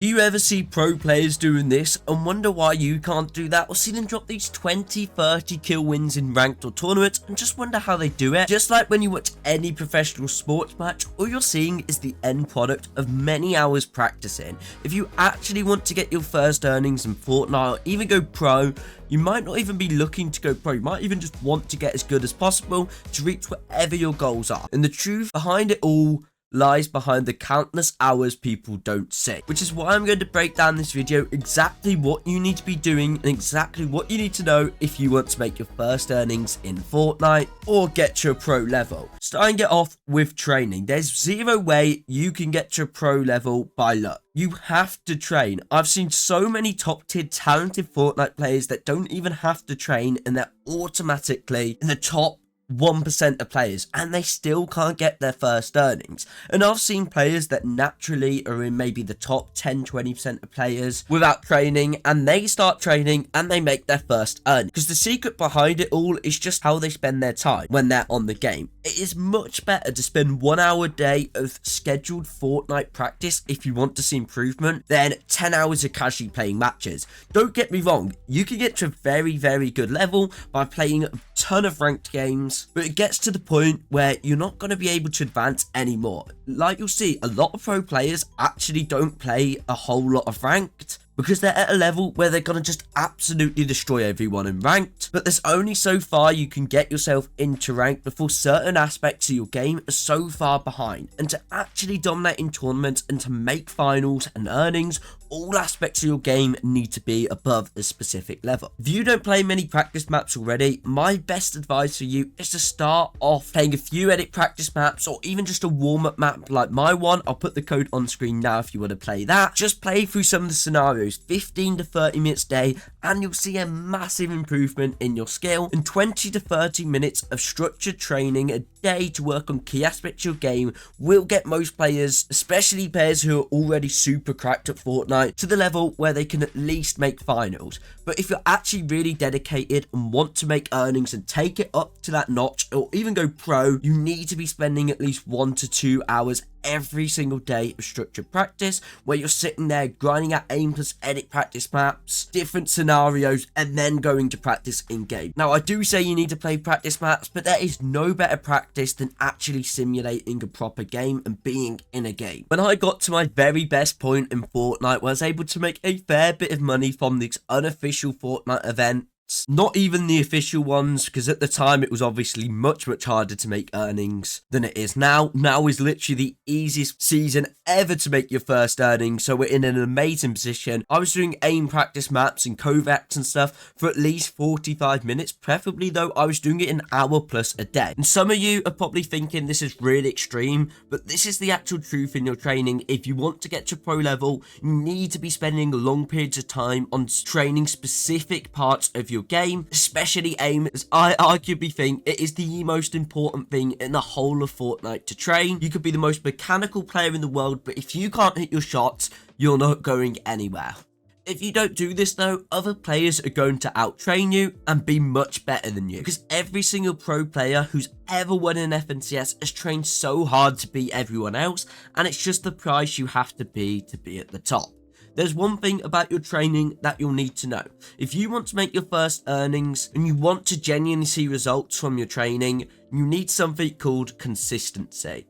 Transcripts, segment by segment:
Do you ever see pro players doing this and wonder why you can't do that, or see them drop these 20-30 kill wins in ranked or tournaments and just wonder how they do it? Just like when you watch any professional sports match, all you're seeing is the end product of many hours practicing. If you actually want to get your first earnings in Fortnite or even go pro, you might not even be looking to go pro, you might even just want to get as good as possible to reach whatever your goals are. And the truth behind it all lies behind the countless hours people don't see, which is why I'm going to break down this video exactly what you need to be doing and exactly what you need to know if you want to make your first earnings in Fortnite or get to a pro level. Starting it off with training, there's zero way you can get to a pro level by luck. You have to train. I've seen so many top tier talented Fortnite players that don't even have to train and they're automatically in the top 1% of players and they still can't get their first earnings. And I've seen players that naturally are in maybe the top 10-20% of players without training, and they start training and they make their first earnings. Because the secret behind it all is just how they spend their time when they're on the game. It is much better to spend 1 hour a day of scheduled Fortnite practice if you want to see improvement than 10 hours of casually playing matches. Don't get me wrong, you can get to a very good level by playing a ton of ranked games, but it gets to the point where you're not going to be able to advance anymore. Like you'll see, a lot of pro players actually don't play a whole lot of ranked because they're at a level where they're going to just absolutely destroy everyone in ranked. But there's only so far you can get yourself into ranked before certain aspects of your game are so far behind. And to actually dominate in tournaments and to make finals and earnings, all aspects of your game need to be above a specific level. If you don't play many practice maps already, my best advice for you is to start off playing a few edit practice maps or even just a warm-up map like my one. I'll put the code on screen now if you want to play that. Just play through some of the scenarios, 15 to 30 minutes a day, and you'll see a massive improvement in your skill, and 20 to 30 minutes of structured training a day to work on key aspects of your game will get most players, especially players who are already super cracked at Fortnite, to the level where they can at least make finals. But if you're actually really dedicated and want to make earnings and take it up to that notch or even go pro, you need to be spending at least 1 to 2 hours every single day of structured practice, where you're sitting there grinding at aim plus edit practice maps, different scenarios, and then going to practice in game. Now, I do say you need to play practice maps, but there is no better practice than actually simulating a proper game and being in a game. When I got to my very best point in Fortnite, where I was able to make a fair bit of money from these unofficial Fortnite events, not even the official ones, because at the time it was obviously much harder to make earnings than it is now. Now is literally the easiest season ever to make your first earnings, so we're in an amazing position. I was doing aim practice maps and Kovacs and stuff for at least 45 minutes, preferably though I was doing it an hour plus a day. And some of you are probably thinking this is really extreme, but this is the actual truth in your training. If you want to get to pro level, you need to be spending long periods of time on training specific parts of your game, especially aim, as I arguably think it is the most important thing in the whole of Fortnite to train. You could be the most mechanical player in the world, but if you can't hit your shots, you're not going anywhere. If you don't do this though, other players are going to out-train you and be much better than you, because every single pro player who's ever won an FNCS has trained so hard to beat everyone else, and it's just the price you have to be at the top. There's one thing about your training that you'll need to know. If you want to make your first earnings and you want to genuinely see results from your training, you need something called consistency.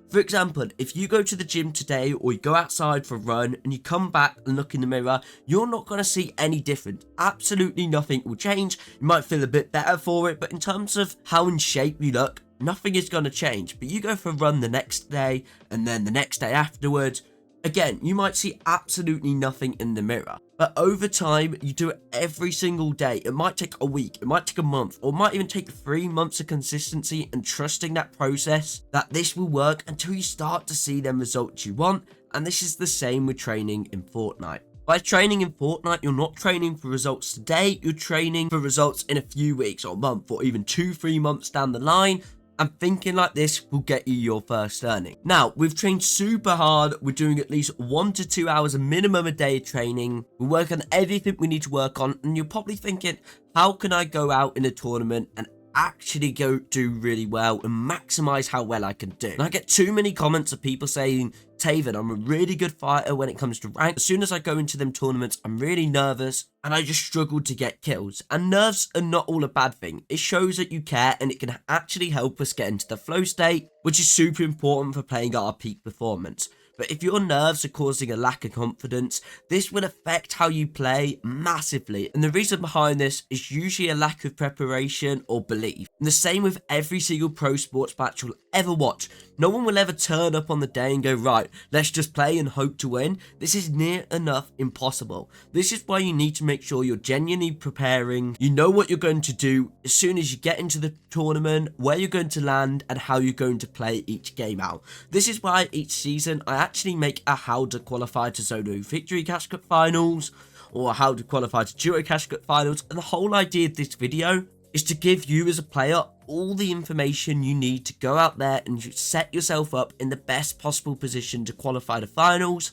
For example, if you go to the gym today or you go outside for a run and you come back and look in the mirror, you're not going to see any difference. Absolutely nothing will change. You might feel a bit better for it, but in terms of how in shape you look, nothing is going to change. But you go for a run the next day and then the next day afterwards, again, you might see absolutely nothing in the mirror, but over time, you do it every single day. It might take a week, it might take a month, or it might even take 3 months of consistency and trusting that process that this will work until you start to see them results you want. And this is the same with training in Fortnite. By training in Fortnite, you're not training for results today, you're training for results in a few weeks or a month or even 2-3 months down the line. And thinking like this will get you your first earning. Now, we've trained super hard. We're doing at least 1 to 2 hours a minimum a day of training. We work on everything we need to work on. And you're probably thinking, how can I go out in a tournament and actually go do really well and maximize how well I can do? And I get too many comments of people saying, Taven, I'm a really good fighter when it comes to rank. As soon as I go into them tournaments, I'm really nervous and I just struggle to get kills. And nerves are not all a bad thing. It shows that you care and it can actually help us get into the flow state, which is super important for playing at our peak performance. But if your nerves are causing a lack of confidence, this will affect how you play massively. And the reason behind this is usually a lack of preparation or belief. And the same with every single pro sports match you'll ever watch. No one will ever turn up on the day and go, right, let's just play and hope to win. This is near enough impossible. This is why you need to make sure you're genuinely preparing. You know what you're going to do as soon as you get into the tournament, where you're going to land, and how you're going to play each game out. This is why each season I actually make a how to qualify to solo victory cash cup finals or how to qualify to duo cash cup finals. And the whole idea of this video is to give you as a player all the information you need to go out there and set yourself up in the best possible position to qualify to finals,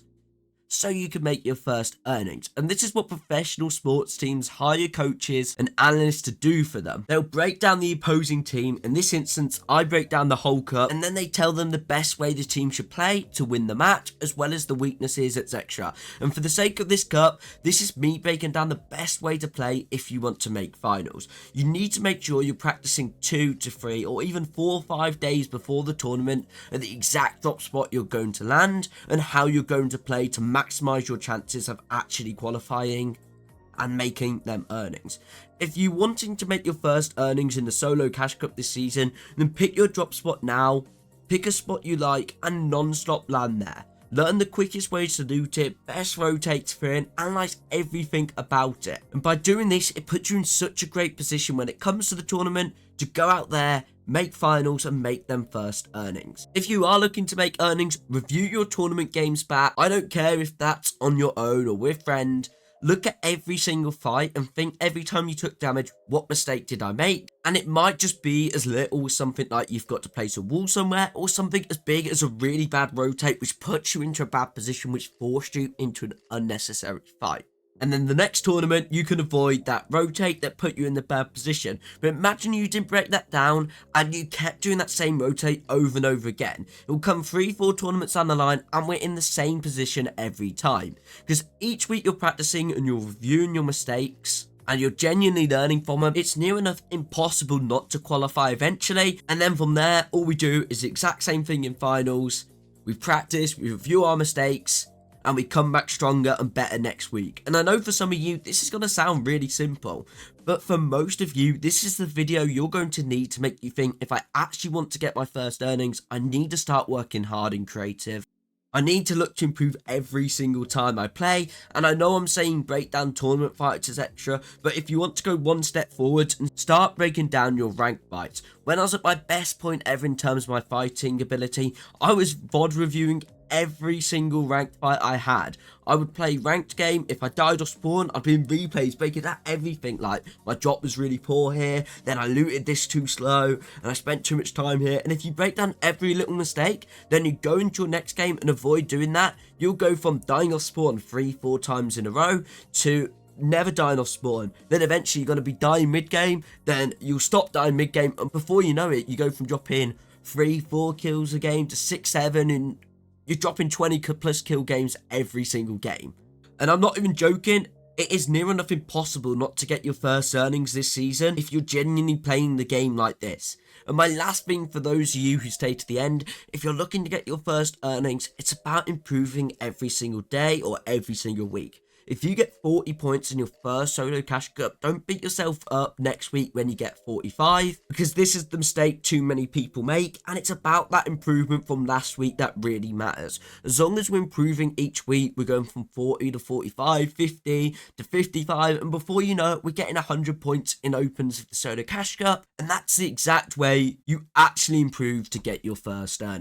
so you can make your first earnings. And this is what professional sports teams hire coaches and analysts to do for them. They'll break down the opposing team. In this instance, I break down the whole cup, and then they tell them the best way the team should play to win the match, as well as the weaknesses, etc. And for the sake of this cup, this is me breaking down the best way to play if you want to make finals. You need to make sure you're practicing 2 to 3 or even 4 or 5 days before the tournament at the exact drop spot you're going to land and how you're going to play to maximize your chances of actually qualifying and making them earnings. If you're wanting to make your first earnings in the solo cash cup this season, then pick your drop spot now, pick a spot you like and non-stop land there. Learn the quickest ways to loot it, best rotates for it, and analyze everything about it. And by doing this, it puts you in such a great position when it comes to the tournament to go out there, make finals and make them first earnings. If you are looking to make earnings, review your tournament games back. I don't care if that's on your own or with friend. Look at every single fight and think every time you took damage, what mistake did I make? And it might just be as little as something like you've got to place a wall somewhere, or something as big as a really bad rotate which puts you into a bad position, which forced you into an unnecessary fight. And then the next tournament, you can avoid that rotate that put you in the bad position. But imagine you didn't break that down and you kept doing that same rotate over and over again. It will come 3-4 tournaments down the line and we're in the same position every time. Because each week you're practicing and you're reviewing your mistakes and you're genuinely learning from them. It's near enough impossible not to qualify eventually. And then from there, all we do is the exact same thing in finals. We practice, we review our mistakes, and we come back stronger and better next week. And I know for some of you, this is going to sound really simple, but for most of you, this is the video you're going to need to make you think, if I actually want to get my first earnings, I need to start working hard in creative. I need to look to improve every single time I play, and I know I'm saying break down tournament fights, etc., but if you want to go one step forward and start breaking down your rank fights. When I was at my best point ever in terms of my fighting ability, I was VOD reviewing every single ranked fight I had. I would play ranked game. If I died or spawned, I'd be in replays breaking down everything, like my drop was really poor here, then I looted this too slow, and I spent too much time here. And if you break down every little mistake, then you go into your next game and avoid doing that, you'll go from dying off spawn 3-4 times in a row to never dying off spawn. Then eventually you're going to be dying mid-game, then you'll stop dying mid-game, and before you know it, you go from dropping 3-4 kills a game to 6-7, and you're dropping 20 plus kill games every single game. And I'm not even joking, it is near enough impossible not to get your first earnings this season if you're genuinely playing the game like this. And my last thing for those of you who stay to the end, if you're looking to get your first earnings, it's about improving every single day or every single week. If you get 40 points in your first solo cash cup, don't beat yourself up next week when you get 45, because this is the mistake too many people make, and it's about that improvement from last week that really matters. As long as we're improving each week, we're going from 40 to 45, 50 to 55, and before you know it, we're getting 100 points in opens of the solo cash cup, and that's the exact way you actually improve to get your first earnings.